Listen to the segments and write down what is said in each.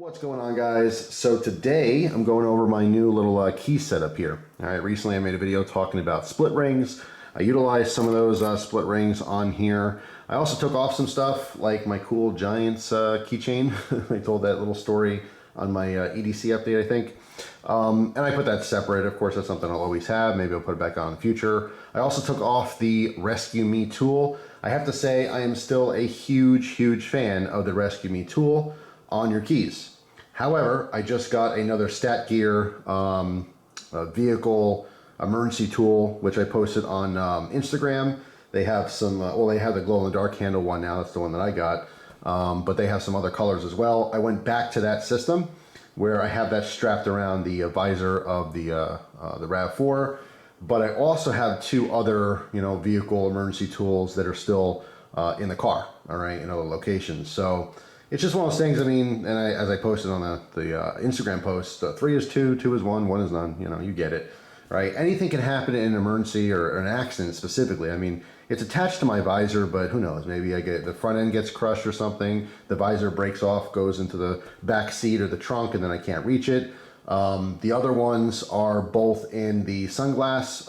What's going on, guys? So today I'm going over my new little key setup here. All right, recently I made a video talking about split rings. I utilized some of those split rings on here. I also took off some stuff like my cool Giants keychain. I told that little story on my EDC update, I think. And I put that separate. Of course, that's something I'll always have. Maybe I'll put it back on in the future. I also took off the Rescue Me tool. I have to say I am still a huge fan of the Rescue Me tool on your keys. However, I just got another Stat Gear vehicle emergency tool, which I posted on Instagram. They have some, well, they have the glow-in-the-dark handle one now. That's the one that I got. But they have some other colors as well. I went back to that system where I have that strapped around the visor of the RAV4. But I also have two other, vehicle emergency tools that are still in the car, all right, in other locations. So it's just one of those things. I mean, and as I posted on the Instagram post, 3 is 2, 2 is 1, 1 is none. You get it, right? Anything can happen in an emergency or an accident specifically. I mean, it's attached to my visor, but who knows? Maybe the front end gets crushed or something. The visor breaks off, goes into the back seat or the trunk, and then I can't reach it. The other ones are both in the sunglass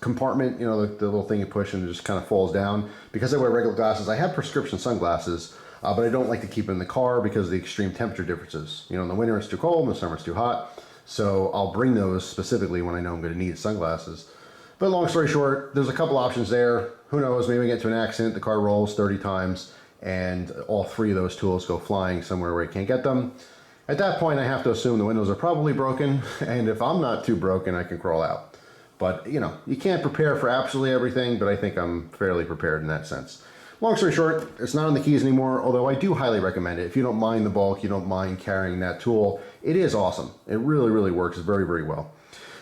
compartment. The little thing you push and it just kind of falls down. Because I wear regular glasses, I have prescription sunglasses. But I don't like to keep it in the car because of the extreme temperature differences. In the winter it's too cold, in the summer it's too hot. So I'll bring those specifically when I know I'm going to need sunglasses. But long story short, there's a couple options there. Who knows, maybe I get into an accident, the car rolls 30 times, and all 3 of those tools go flying somewhere where I can't get them. At that point, I have to assume the windows are probably broken, and if I'm not too broken, I can crawl out. But, you can't prepare for absolutely everything, but I think I'm fairly prepared in that sense. Long story short, it's not on the keys anymore, although I do highly recommend it. If you don't mind the bulk, you don't mind carrying that tool, it is awesome. It really works very well.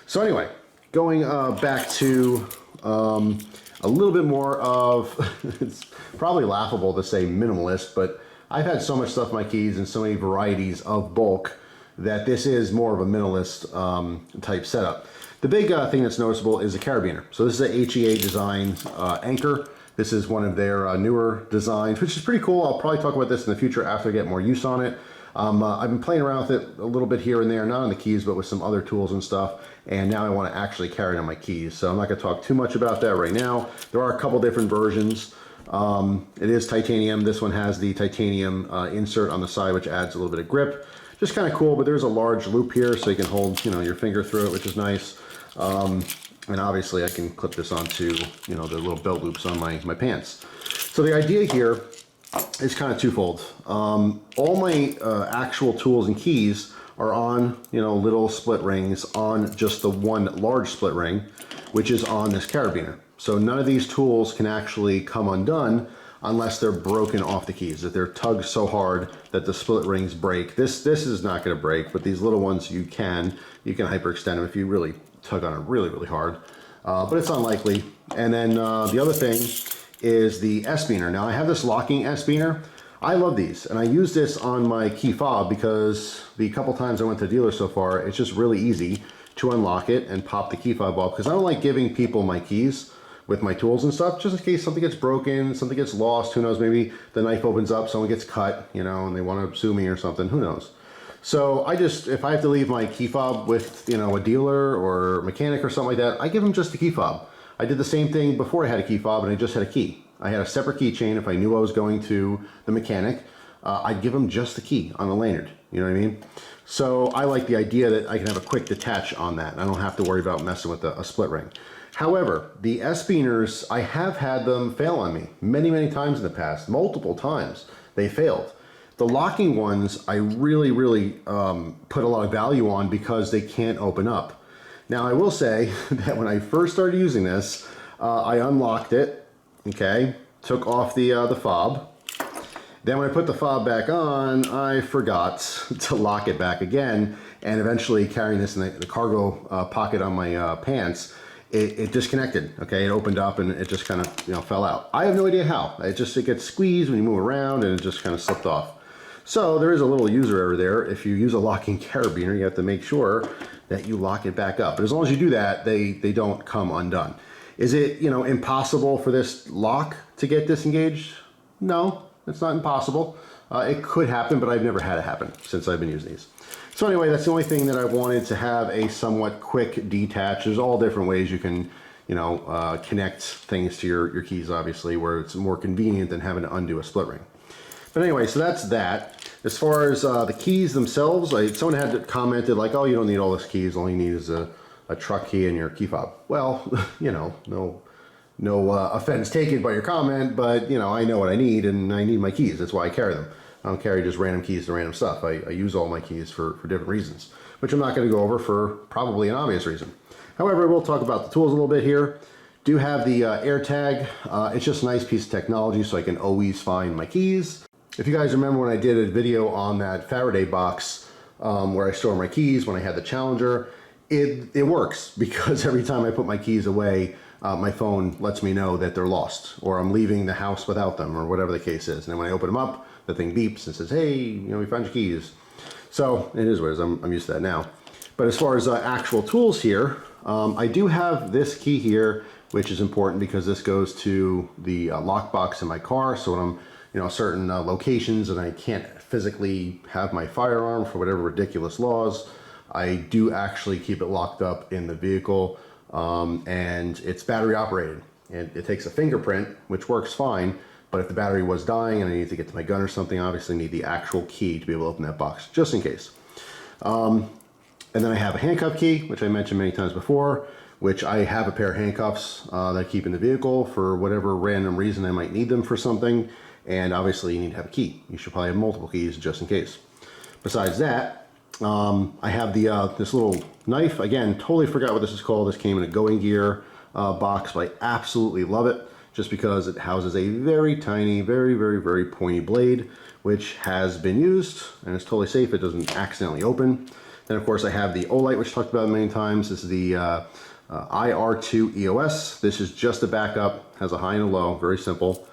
So anyway, going back to a little bit more of, it's probably laughable to say minimalist, but I've had so much stuff in my keys and so many varieties of bulk that this is more of a minimalist type setup. The big thing that's noticeable is the carabiner. So this is a HEA designed anchor. This is one of their newer designs, which is pretty cool. I'll probably talk about this in the future after I get more use on it. I've been playing around with it a little bit here and there, not on the keys, but with some other tools and stuff. And now I want to actually carry it on my keys. So I'm not going to talk too much about that right now. There are a couple different versions. It is titanium. This one has the titanium insert on the side, which adds a little bit of grip. Just kind of cool, but there's a large loop here so you can hold, your finger through it, which is nice. And obviously I can clip this onto, the little belt loops on my pants. So the idea here is kind of twofold. All my actual tools and keys are on, little split rings on just the one large split ring, which is on this carabiner. So none of these tools can actually come undone unless they're broken off the keys, if they're tugged so hard that the split rings break. This is not going to break, but these little ones you can hyperextend them if you really tug on it really hard, but it's unlikely. And then the other thing is the S-beener. Now I have this locking S-beener. I love these, and I use this on my key fob because the couple times I went to the dealer so far, it's just really easy to unlock it and pop the key fob off, because I don't like giving people my keys with my tools and stuff, just in case something gets broken, something gets lost, who knows, maybe the knife opens up, someone gets cut, and they want to sue me or something, who knows. So if I have to leave my key fob with, a dealer or mechanic or something like that, I give them just the key fob. I did the same thing before I had a key fob and I just had a key. I had a separate keychain. If I knew I was going to the mechanic, I'd give them just the key on the lanyard. You know what I mean? So I like the idea that I can have a quick detach on that. I don't have to worry about messing with a split ring. However, the S-beeners, I have had them fail on me many times in the past, multiple times. They failed. The locking ones, I really put a lot of value on because they can't open up. Now, I will say that when I first started using this, I unlocked it, okay, took off the fob. Then when I put the fob back on, I forgot to lock it back again, and eventually carrying this in the cargo pocket on my pants, it disconnected, okay? It opened up and it just kind of, fell out. I have no idea how. It gets squeezed when you move around and it just kind of slipped off. So there is a little user error there. If you use a locking carabiner, you have to make sure that you lock it back up. But as long as you do that, they don't come undone. Is it, impossible for this lock to get disengaged? No, it's not impossible. It could happen, but I've never had it happen since I've been using these. So anyway, that's the only thing that I wanted to have a somewhat quick detach. There's all different ways you can, you know, connect things to your keys, obviously, where it's more convenient than having to undo a split ring. But anyway, so that's that. As far as the keys themselves, someone had commented like, oh, you don't need all those keys. All you need is a truck key and your key fob. Well, you know, no offense taken by your comment, but you know, I know what I need and I need my keys. That's why I carry them. I don't carry just random keys to random stuff. I use all my keys for different reasons, which I'm not going to go over for probably an obvious reason. However, we'll talk about the tools a little bit here. Do have the Airtag. It's just a nice piece of technology so I can always find my keys. If you guys remember when I did a video on that Faraday box where I store my keys when I had the Challenger, it works because every time I put my keys away, my phone lets me know that they're lost or I'm leaving the house without them or whatever the case is. And then when I open them up, the thing beeps and says, hey, you know, we found your keys. So it is what it is. I'm used to that now. But as far as actual tools here, I do have this key here, which is important because this goes to the lockbox in my car. So when I'm, you know, certain locations and I can't physically have my firearm for whatever ridiculous laws, I do actually keep it locked up in the vehicle, and it's battery operated. And it takes a fingerprint, which works fine, but if the battery was dying and I need to get to my gun or something, obviously I need the actual key to be able to open that box, just in case. And then I have a handcuff key, which I mentioned many times before, which I have a pair of handcuffs that I keep in the vehicle for whatever random reason I might need them for something. And obviously you need to have a key. You should probably have multiple keys just in case. Besides that, I have the this little knife. Again, totally forgot what this is called. This came in a Going Gear box, but I absolutely love it just because it houses a very tiny, very pointy blade, which has been used and it's totally safe. It doesn't accidentally open. Then of course I have the Olight, which I talked about many times. This is the IR2 EOS. This is just a backup, has a high and a low, very simple.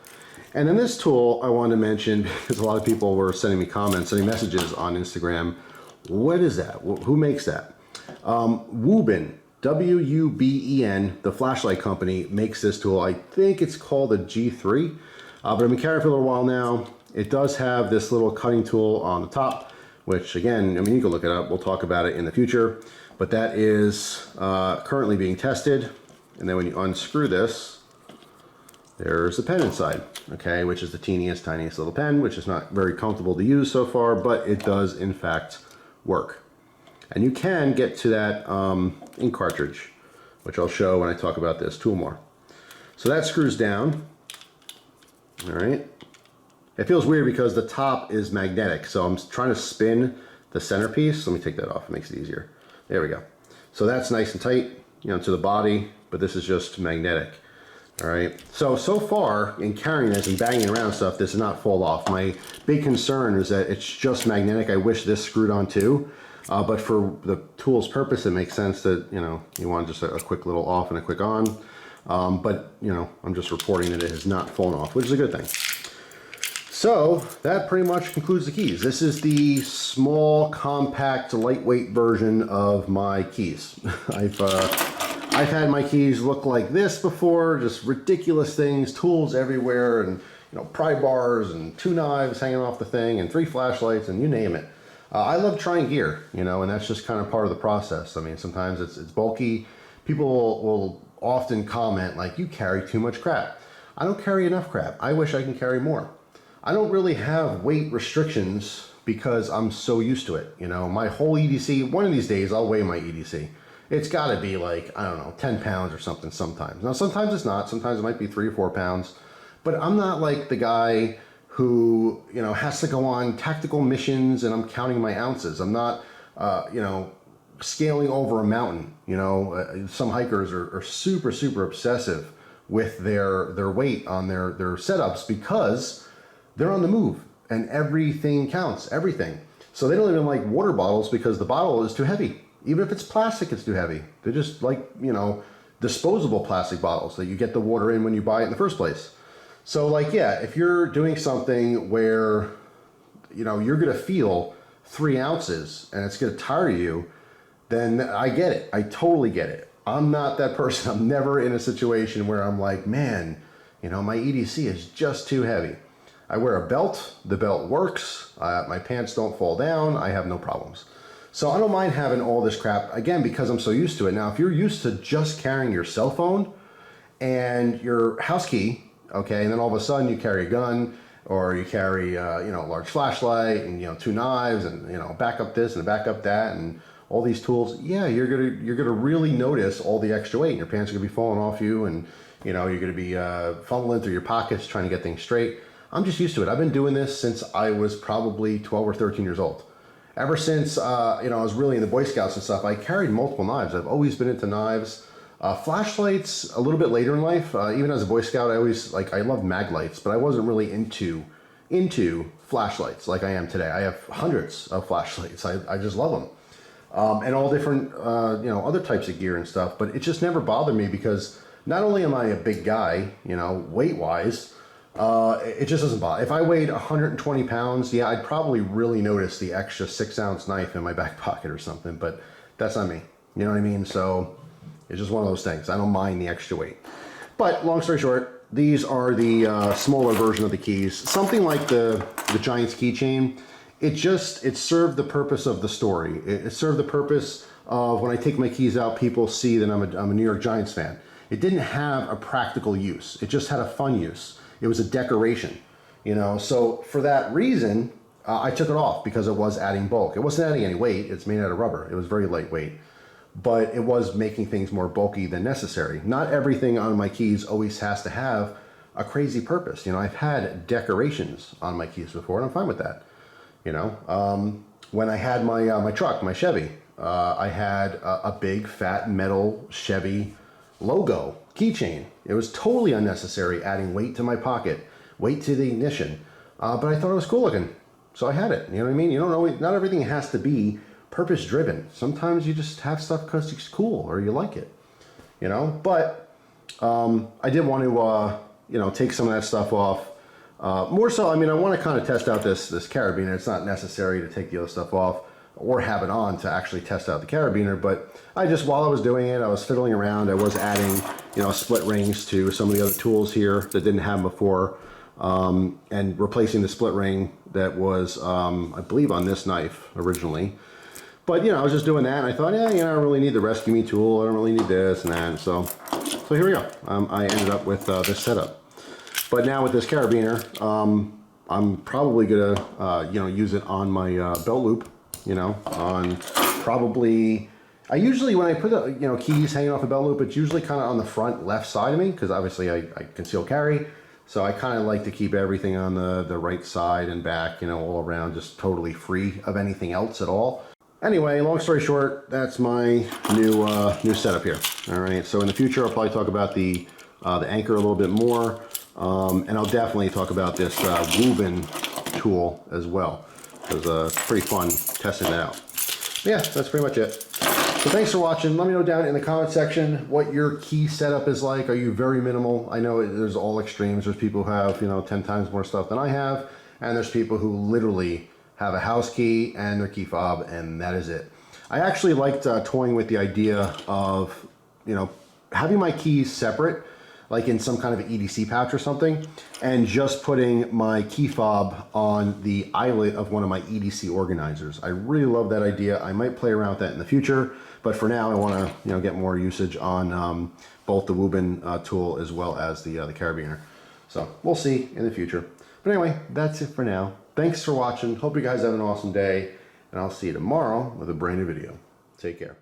And then this tool I wanted to mention because a lot of people were sending me comments, sending messages on Instagram. What is that? Who makes that? Wuben, W-U-B-E-N, the flashlight company, makes this tool. I think it's called a G3, but I've been carrying it for a little while now. It does have this little cutting tool on the top, which again, I mean, you can look it up. We'll talk about it in the future, but that is currently being tested. And then when you unscrew this, there's the pen inside, okay, which is the teeniest, tiniest little pen, which is not very comfortable to use so far, but it does in fact work. And you can get to that ink cartridge, which I'll show when I talk about this tool more. So that screws down, all right. It feels weird because the top is magnetic, so I'm trying to spin the centerpiece. Let me take that off, it makes it easier. There we go. So that's nice and tight, you know, to the body, but this is just magnetic. All right, so far in carrying this and banging around stuff, this does not fall off. My big concern is that it's just magnetic. I wish this screwed on too, but for the tool's purpose, it makes sense that, you know, you want just a quick little off and a quick on. But, you know, I'm just reporting that it has not fallen off, which is a good thing. So that pretty much concludes the keys. This is the small, compact, lightweight version of my keys. I've had my keys look like this before, just ridiculous things, tools everywhere, and you know, pry bars and 2 knives hanging off the thing and 3 flashlights and you name it. I love trying gear, you know, and that's just kind of part of the process. I mean, sometimes it's bulky. People will often comment like, you carry too much crap. I don't carry enough crap. I wish I can carry more. I don't really have weight restrictions because I'm so used to it. You know, my whole EDC, one of these days I'll weigh my EDC. It's got to be like, I don't know, 10 pounds or something sometimes. Now, sometimes it's not. Sometimes it might be 3 or 4 pounds. But I'm not like the guy who, you know, has to go on tactical missions and I'm counting my ounces. I'm not, you know, scaling over a mountain. You know, some hikers are super obsessive with their weight on their setups because they're on the move and everything counts, everything. So they don't even like water bottles because the bottle is too heavy. Even if it's plastic, it's too heavy. They're just like, you know, disposable plastic bottles that you get the water in when you buy it in the first place. So like, yeah, if you're doing something where, you know, you're going to feel 3 ounces and it's going to tire you, then I get it. I totally get it. I'm not that person. I'm never in a situation where I'm like, man, you know, my EDC is just too heavy. I wear a belt, the belt works, my pants don't fall down, I have no problems. So I don't mind having all this crap, again, because I'm so used to it. Now, if you're used to just carrying your cell phone and your house key, okay, and then all of a sudden you carry a gun, or you carry, you know, a large flashlight and, you know, 2 knives and, you know, backup this and backup that and all these tools, yeah, you're gonna really notice all the extra weight, and your pants are gonna be falling off you, and, you know, you're gonna be fumbling through your pockets trying to get things straight. I'm just used to it. I've been doing this since I was probably 12 or 13 years old. Ever since, you know, I was really in the Boy Scouts and stuff, I carried multiple knives. I've always been into knives. Flashlights, a little bit later in life. Even as a Boy Scout, I loved mag lights, but I wasn't really into flashlights like I am today. I have hundreds of flashlights. I just love them. And all different, you know, other types of gear and stuff, but it just never bothered me because not only am I a big guy, you know, weight-wise, it just doesn't bother. If I weighed 120 pounds, yeah, I'd probably really notice the extra 6-ounce knife in my back pocket or something, but that's not me. You know what I mean? So it's just one of those things. I don't mind the extra weight. But long story short, these are the smaller version of the keys. Something like the Giants keychain, it served the purpose of the story. It served the purpose of when I take my keys out, people see that I'm a New York Giants fan. It didn't have a practical use. It just had a fun use. It was a decoration, you know. So for that reason, I took it off because it was adding bulk. It wasn't adding any weight. It's made out of rubber. It was very lightweight, but it was making things more bulky than necessary. Not everything on my keys always has to have a crazy purpose. You know, I've had decorations on my keys before, and I'm fine with that. You know, when I had my truck, my Chevy, I had a big fat metal Chevy logo keychain. It was totally unnecessary, adding weight to my pocket, weight to the ignition, but I thought it was cool looking, so I had it. You know what I mean? You don't always, not everything has to be purpose driven. Sometimes you just have stuff because it's cool or you like it, you know. But I did want to you know, take some of that stuff off. More so, I mean, I want to kind of test out this carabiner. It's not necessary to take the other stuff off or have it on to actually test out the carabiner, but I just, while I was doing it, I was fiddling around. I was adding, you know, split rings to some of the other tools here that didn't have before, and replacing the split ring that was, I believe, on this knife originally. But, you know, I was just doing that, and I thought, yeah, you know, I don't really need the Rescue Me tool. I don't really need this and that. So here we go. I ended up with this setup. But now with this carabiner, I'm probably gonna, you know, use it on my belt loop. You know, on probably, I usually, when I put the, you know, keys hanging off a belt loop, it's usually kind of on the front left side of me, because obviously I conceal carry. So I kind of like to keep everything on the right side and back, you know, all around, just totally free of anything else at all. Anyway, long story short, that's my new setup here. All right, so in the future, I'll probably talk about the anchor a little bit more, and I'll definitely talk about this woven tool as well, because it's pretty fun testing that out. But yeah, that's pretty much it. So thanks for watching. Let me know down in the comment section what your key setup is like. Are you very minimal? I know there's all extremes. There's people who have, you know, 10 times more stuff than I have, and there's people who literally have a house key and their key fob, and that is it. I actually liked toying with the idea of, you know, having my keys separate, like in some kind of an EDC pouch or something, and just putting my key fob on the eyelet of one of my EDC organizers. I really love that idea. I might play around with that in the future, but for now I want to, you know, get more usage on both the woven tool as well as the carabiner. So we'll see in the future. But anyway, that's it for now. Thanks for watching. Hope you guys have an awesome day, and I'll see you tomorrow with a brand new video. Take care.